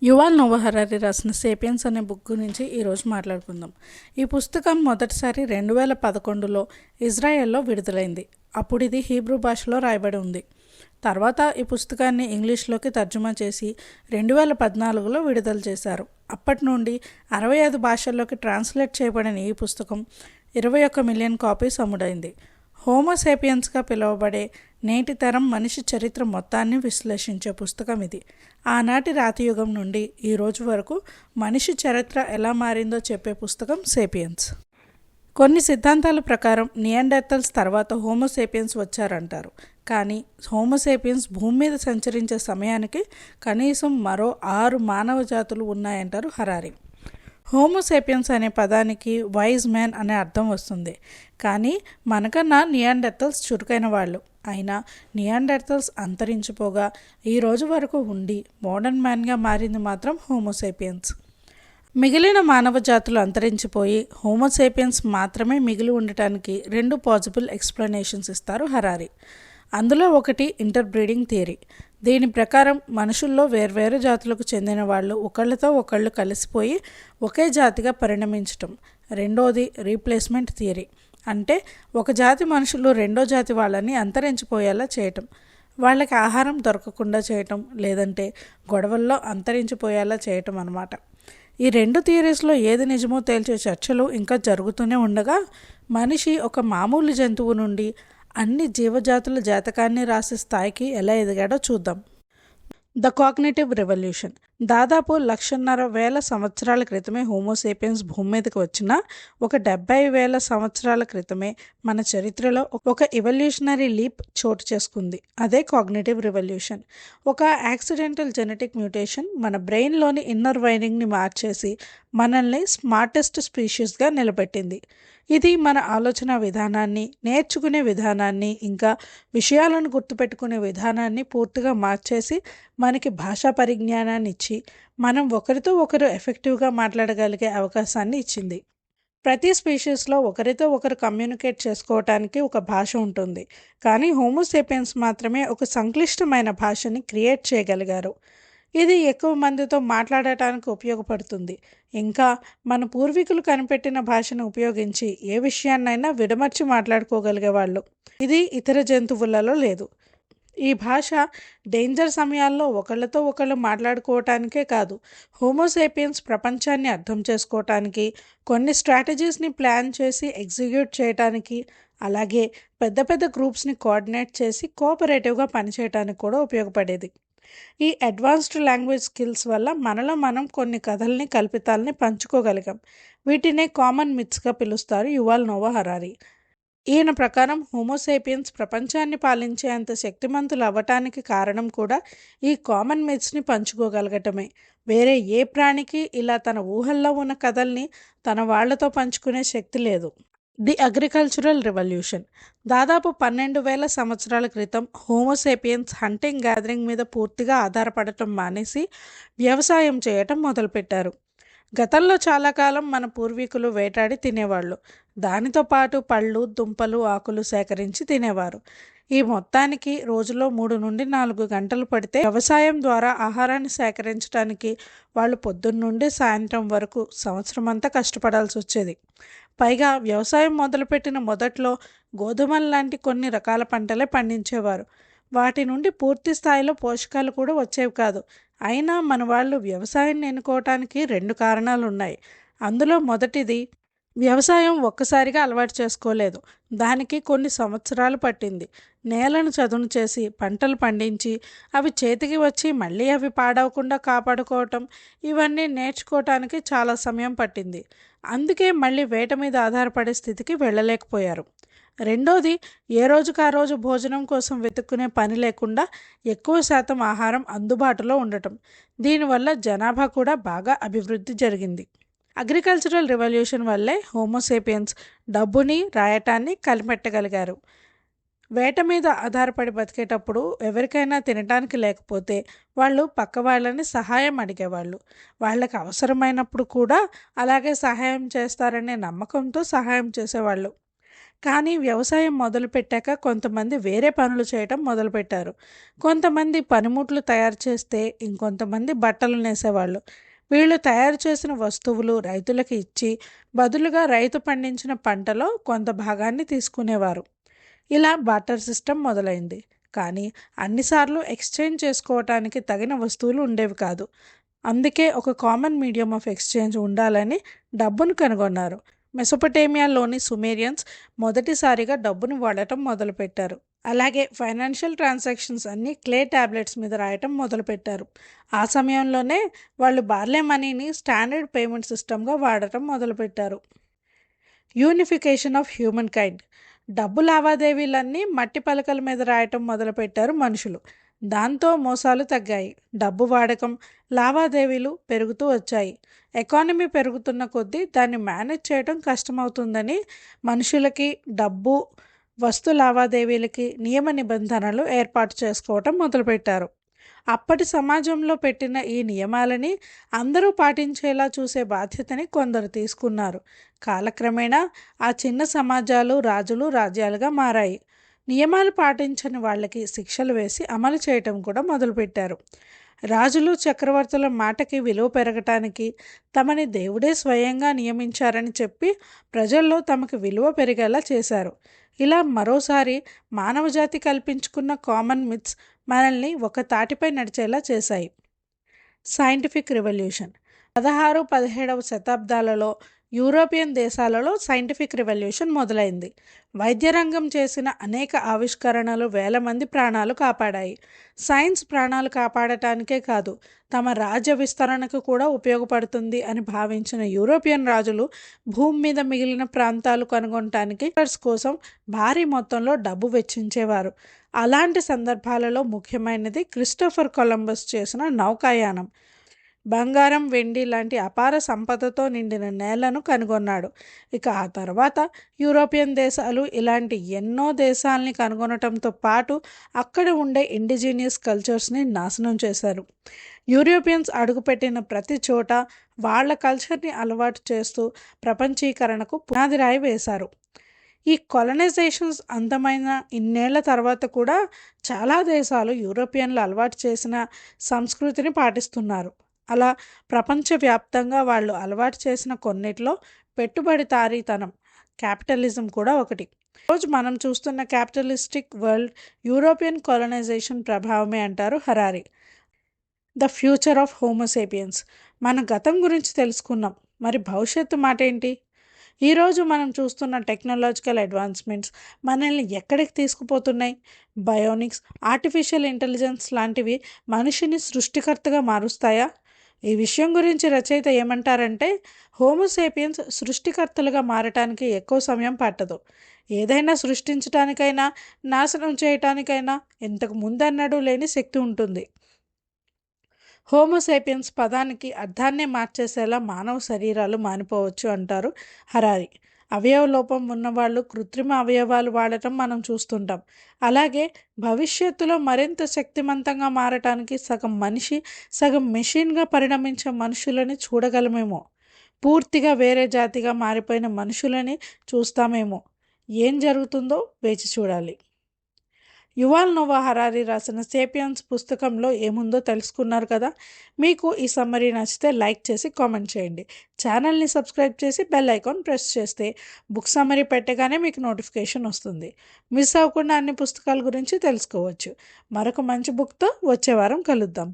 యువాల్ Noah Harari రాసిన sapiens అనే book గురించి ఈరోజు మాట్లాడుకుందాం. ఈ పుస్తకం మొదటిసారి 2011లో ఇజ్రాయెల్లో విడుదలైంది. అప్పుడు ఇది హీబ్రూ భాషలో రాయబడి ఉంది. తర్వాత ఈ పుస్తకాన్ని ఇంగ్లీష్లోకి తర్జుమా చేసి 2014లో విడుదల చేశారు. అప్పటి నుండి 65 భాషల్లోకి ట్రాన్స్లేట్ చేయబడిన ఈ పుస్తకం 21 మిలియన్ కాపీస్ అమ్ముడైంది. హోమోసేపియన్స్గా పిలువబడే నేటి తరం మనిషి చరిత్ర మొత్తాన్ని విశ్లేషించే పుస్తకం ఇది. ఆనాటి రాతియుగం నుండి ఈ రోజు వరకు మనిషి చరిత్ర ఎలా మారిందో చెప్పే పుస్తకం సేపియన్స్. కొన్ని సిద్ధాంతాల ప్రకారం నియాండర్తల్స్ తర్వాత హోమోసేపియన్స్ వచ్చారంటారు. కానీ హోమోసేపియన్స్ భూమి మీద సంచరించే సమయానికి కనీసం మరో 6 మానవ జాతులు ఉన్నాయంటారు హరారి. హోమోసేపియన్స్ అనే పదానికి వైజ్ మ్యాన్ అనే అర్థం వస్తుంది. కానీ మనకన్నా నియాండర్తల్స్ చురుకైన వాళ్ళు. అయినా నియాండర్తల్స్ అంతరించిపోగా ఈ రోజు వరకు ఉండి మోడర్న్ మ్యాన్గా మారింది మాత్రం హోమోసేపియన్స్. మిగిలిన మానవ జాతులు అంతరించిపోయి హోమోసేపియన్స్ మాత్రమే మిగిలి ఉండటానికి 2 పాసిబుల్ ఎక్స్ప్లెనేషన్స్ ఇస్తారు హరారి. అందులో ఒకటి ఇంటర్బ్రీడింగ్ థియరీ. దీని ప్రకారం మనుషుల్లో వేర్వేరు జాతులకు చెందిన వాళ్ళు ఒకళ్ళతో ఒకళ్ళు కలిసిపోయి ఒకే జాతిగా పరిణమించటం. రెండోది రీప్లేస్మెంట్ థియరీ. అంటే ఒక జాతి మనుషులు రెండో జాతి వాళ్ళని అంతరించిపోయేలా చేయటం, వాళ్ళకి ఆహారం దొరకకుండా చేయటం, లేదంటే గొడవల్లో అంతరించిపోయేలా చేయటం అన్నమాట. ఈ 2 థియరీస్లో ఏది నిజమో తేల్చే చర్చలు ఇంకా జరుగుతూనే ఉండగా మనిషి ఒక మామూలు జంతువు నుండి అన్ని జీవజాతుల జాతకాన్ని రాసే స్థాయికి ఎలా ఎదిగాడో చూద్దాం. The cognitive revolution. దాదాపు 1,50,000 సంవత్సరాల క్రితమే హోమోసేపియన్స్ భూమి మీదకి వచ్చినా 70,000 సంవత్సరాల క్రితమే మన చరిత్రలో ఒక ఎవల్యూషనరీ లీప్ చోటు చేసుకుంది. అదే కాగ్నిటివ్ రెవల్యూషన్. ఒక యాక్సిడెంటల్ జెనెటిక్ మ్యూటేషన్ మన బ్రెయిన్లోని ఇన్నర్ వైరింగ్ని మార్చేసి మనల్ని స్మార్టెస్ట్ స్పీషీస్గా నిలబెట్టింది. ఇది మన ఆలోచన విధానాన్ని, నేర్చుకునే విధానాన్ని, ఇంకా విషయాలను గుర్తుపెట్టుకునే విధానాన్ని పూర్తిగా మార్చేసి మనకి భాషా పరిజ్ఞానాన్ని ఇచ్చి మనం ఒకరితో ఒకరు ఎఫెక్టివ్గా మాట్లాడగలిగే అవకాశాన్ని ఇచ్చింది. ప్రతి స్పీషీస్లో ఒకరితో ఒకరు కమ్యూనికేట్ చేసుకోవటానికి ఒక భాష ఉంటుంది. కానీ హోమోసేపియన్స్ మాత్రమే ఒక సంక్లిష్టమైన భాషని క్రియేట్ చేయగలిగారు. ఇది ఎక్కువ మందితో మాట్లాడటానికి ఉపయోగపడుతుంది. ఇంకా మన పూర్వీకులు కనిపెట్టిన భాషను ఉపయోగించి ఏ విషయాన్నైనా విడమర్చి మాట్లాడుకోగలిగేవాళ్ళు. ఇది ఇతర జంతువులలో లేదు. ఈ భాష డేంజర్ సమయాల్లో ఒకళ్ళతో ఒకళ్ళు మాట్లాడుకోవటానికే కాదు, హోమోసేపియన్స్ ప్రపంచాన్ని అర్థం చేసుకోవటానికి, కొన్ని స్ట్రాటజీస్ని ప్లాన్ చేసి ఎగ్జిక్యూట్ చేయటానికి, అలాగే పెద్ద పెద్ద గ్రూప్స్ని కోఆర్డినేట్ చేసి కోఆపరేటివ్గా పనిచేయటానికి కూడా ఉపయోగపడేది. ఈ అడ్వాన్స్డ్ లాంగ్వేజ్ స్కిల్స్ వల్ల మనలో మనం కొన్ని కథల్ని, కల్పితాలని పంచుకోగలిగాం. వీటినే కామన్ మిత్స్గా పిలుస్తారు యువాల్ నోవా హరారి. ఈయన ప్రకారం హోమోసేపియన్స్ ప్రపంచాన్ని పాలించేంత శక్తిమంతులు అవ్వటానికి కారణం కూడా ఈ కామన్ మిత్స్ని పంచుకోగలగటమే. వేరే ఏ ప్రాణికి ఇలా తన ఊహల్లో ఉన్న కథల్ని తన వాళ్లతో పంచుకునే శక్తి లేదు. The agricultural revolution. దాదాపు 12,000 సంవత్సరాల క్రితం హోమోసేపియన్స్ హంటింగ్ గ్యాదరింగ్ మీద పూర్తిగా ఆధారపడటం మానేసి వ్యవసాయం చేయటం మొదలుపెట్టారు. గతంలో చాలా కాలం మన పూర్వీకులు వేటాడి తినేవాళ్ళు. దానితో పాటు పళ్ళు, దుంపలు, ఆకులు సేకరించి తినేవారు. ఈ మొత్తానికి రోజులో 3 నుండి 4 గంటలు పడితే వ్యవసాయం ద్వారా ఆహారాన్ని సేకరించడానికి వాళ్ళు పొద్దున్నుండి సాయంత్రం వరకు సంవత్సరం అంతా కష్టపడాల్సి వచ్చేది. పైగా వ్యవసాయం మొదలుపెట్టిన మొదట్లో గోధుమల లాంటి కొన్ని రకాల పంటలే పండించేవారు. వాటి నుండి పూర్తి స్థాయిలో పోషకాలు కూడా వచ్చేవి కాదు. అయినా మన వాళ్ళు వ్యవసాయాన్ని ఎన్నుకోవటానికి 2 కారణాలు ఉన్నాయి. అందులో మొదటిది, వ్యవసాయం ఒక్కసారిగా అలవాటు చేసుకోలేదు. దానికి కొన్ని సంవత్సరాలు పట్టింది. నేలను చదును చేసి పంటలు పండించి అవి చేతికి వచ్చి మళ్ళీ అవి పాడవకుండా కాపాడుకోవటం, ఇవన్నీ నేర్చుకోవటానికి చాలా సమయం పట్టింది. అందుకే మళ్ళీ వేట మీద ఆధారపడే స్థితికి వెళ్ళలేకపోయారు. రెండోది, ఏ రోజుకు ఆ రోజు భోజనం కోసం వెతుక్కునే పని లేకుండా ఎక్కువ శాతం ఆహారం అందుబాటులో ఉండటం. దీనివల్ల జనాభా కూడా బాగా అభివృద్ధి జరిగింది. అగ్రికల్చరల్ రెవల్యూషన్ వల్లే హోమోసేపియన్స్ డబ్బుని, రాయటాన్ని కనిపెట్టగలిగారు. వేట మీద ఆధారపడి బతికేటప్పుడు ఎవరికైనా తినటానికి లేకపోతే వాళ్ళు పక్క వాళ్ళని సహాయం అడిగేవాళ్ళు. వాళ్ళకి అవసరమైనప్పుడు కూడా అలాగే సహాయం చేస్తారనే నమ్మకంతో సహాయం చేసేవాళ్ళు. కానీ వ్యవసాయం మొదలుపెట్టాక కొంతమంది వేరే పనులు చేయటం మొదలుపెట్టారు. కొంతమంది పనిముట్లు తయారు చేస్తే ఇంకొంతమంది బట్టలు నేసేవాళ్ళు. వీళ్ళు తయారు చేసిన వస్తువులు రైతులకు ఇచ్చి బదులుగా రైతు పండించిన పంటలో కొంత భాగాన్ని తీసుకునేవారు. ఇలా బార్టర్ సిస్టమ్ మొదలైంది. కానీ అన్నిసార్లు ఎక్స్చేంజ్ చేసుకోవటానికి తగిన వస్తువులు ఉండేవి కాదు. అందుకే ఒక కామన్ మీడియం ఆఫ్ ఎక్స్చేంజ్ ఉండాలని డబ్బును కనుగొన్నారు. మెసొపొటేమియాలోని సుమేరియన్స్ మొదటిసారిగా డబ్బును వాడటం మొదలుపెట్టారు. అలాగే ఫైనాన్షియల్ ట్రాన్సాక్షన్స్ అన్నీ క్లే టాబ్లెట్స్ మీద రాయటం మొదలుపెట్టారు. ఆ సమయంలోనే వాళ్ళు బార్లే మనీని స్టాండర్డ్ పేమెంట్ సిస్టమ్గా వాడటం మొదలుపెట్టారు. Unification of human kind. డబ్బు లావాదేవీలన్నీ మట్టి పలకల మీద రాయటం మొదలుపెట్టారు మనుషులు. దాంతో మోసాలు తగ్గాయి. డబ్బు వాడకం, లావాదేవీలు పెరుగుతూ వచ్చాయి. ఎకానమీ పెరుగుతున్న కొద్దీ దాన్ని మేనేజ్ చేయడం కష్టమవుతుందని మనుషులకి డబ్బు, వస్తు లావాదేవీలకి నియమ నిబంధనలు ఏర్పాటు చేసుకోవటం మొదలుపెట్టారు. అప్పటి సమాజంలో పెట్టిన ఈ నియమాలని అందరూ పాటించేలా చూసే బాధ్యతని కొందరు తీసుకున్నారు. కాలక్రమేణా ఆ చిన్న సమాజాలు రాజులు రాజ్యాలుగా మారాయి. నియమాలు పాటించని వాళ్ళకి శిక్షలు వేసి అమలు చేయటం కూడా మొదలుపెట్టారు. రాజులు చక్రవర్తుల మాటకి విలువ పెరగటానికి తమని దేవుడే స్వయంగా నియమించారని చెప్పి ప్రజల్లో తమకు విలువ పెరిగేలా చేశారు. ఇలా మరోసారి మానవజాతి కల్పించుకున్న కామన్ మిత్స్ మనల్ని ఒక తాటిపై నడిచేలా చేశాయి. Scientific revolution. 16-17వ శతాబ్దాలలో యూరోపియన్ దేశాలలో సైంటిఫిక్ రివల్యూషన్ మొదలైంది. వైద్య రంగం చేసిన అనేక ఆవిష్కరణలు వేల మంది ప్రాణాలు కాపాడాయి. సైన్స్ ప్రాణాలు కాపాడటానికే కాదు, తమ రాజ్య విస్తరణకు కూడా ఉపయోగపడుతుంది అని భావించిన యూరోపియన్ రాజులు భూమి మీద మిగిలిన ప్రాంతాలు కనుగొనటానికి కోసం భారీ మొత్తంలో డబ్బు వెచ్చించేవారు. అలాంటి సందర్భాలలో ముఖ్యమైనది క్రిస్టోఫర్ కొలంబస్ చేసిన నౌకాయానం. బంగారం, వెండి లాంటి అపార సంపదతో నిండిన నేలను కనుగొన్నాడు. ఇక ఆ తర్వాత యూరోపియన్ దేశాలు ఇలాంటి ఎన్నో దేశాలని కనుగొనటంతో పాటు అక్కడ ఉండే ఇండిజినియస్ కల్చర్స్ని నాశనం చేశారు. యూరోపియన్స్ అడుగుపెట్టిన ప్రతి చోట వాళ్ళ కల్చర్ని అలవాటు చేస్తూ ప్రపంచీకరణకు పునాది రాయి వేశారు. ఈ కొలనైజేషన్స్ అంతమైన ఇన్నేళ్ల తర్వాత కూడా చాలా దేశాలు యూరోపియన్లు అలవాటు చేసిన సంస్కృతిని పాటిస్తున్నారు. అలా ప్రపంచవ్యాప్తంగా వాళ్ళు అలవాటు చేసిన కొన్నిట్లో పెట్టుబడిదారీతనం, క్యాపిటలిజం కూడా ఒకటి. రోజు మనం చూస్తున్న క్యాపిటలిస్టిక్ వరల్డ్ యూరోపియన్ కొలనైజేషన్ ప్రభావమే అంటారు Harari. The future of Homo sapiens. మన గతం గురించి తెలుసుకున్నాం, మరి భవిష్యత్తు మాట ఏంటి? ఈరోజు మనం చూస్తున్న టెక్నాలజికల్ అడ్వాన్స్మెంట్స్ మనల్ని ఎక్కడికి తీసుకుపోతున్నాయి? బయోనిక్స్, ఆర్టిఫిషియల్ ఇంటెలిజెన్స్ లాంటివి మనిషిని సృష్టికర్తగా మారుస్తాయా? ఈ విషయం గురించి రచయిత ఏమంటారంటే, హోమోసేపియన్స్ సృష్టికర్తలుగా మారటానికి ఎక్కువ సమయం పట్టదు. ఏదైనా సృష్టించడానికైనా నాశనం చేయటానికైనా ఇంతకు ముందన్నడూ లేని శక్తి ఉంటుంది. హోమోసేపియన్స్ పదానికి అర్థాన్నే మార్చేసేలా మానవ శరీరాలు మానిపోవచ్చు అంటారు హరారి. అవయవ లోపం ఉన్నవాళ్ళు కృత్రిమ అవయవాలు వాడటం మనం చూస్తుంటాం. అలాగే భవిష్యత్తులో మరింత శక్తివంతంగా మారటానికి సగం మనిషి సగం మెషిన్గా పరిణమించే మనుషులని చూడగలమేమో. పూర్తిగా వేరే జాతిగా మారిపోయిన మనుషులని చూస్తామేమో. ఏం జరుగుతుందో వేచి చూడాలి. యువాల్ నోవా హరారి రాసిన సేపియన్స్ పుస్తకంలో ఏముందో తెలుసుకున్నారు కదా. మీకు ఈ సమ్మరీ నచ్చితే లైక్ చేసి కామెంట్ చేయండి. ఛానల్ని సబ్స్క్రైబ్ చేసి బెల్ ఐకాన్ ప్రెస్ చేస్తే బుక్ సమ్మరీ పెట్టగానే మీకు నోటిఫికేషన్ వస్తుంది. మిస్ అవ్వకుండా అన్ని పుస్తకాల గురించి తెలుసుకోవచ్చు. మరొక మంచి బుక్తో వచ్చే వారం కలుద్దాం.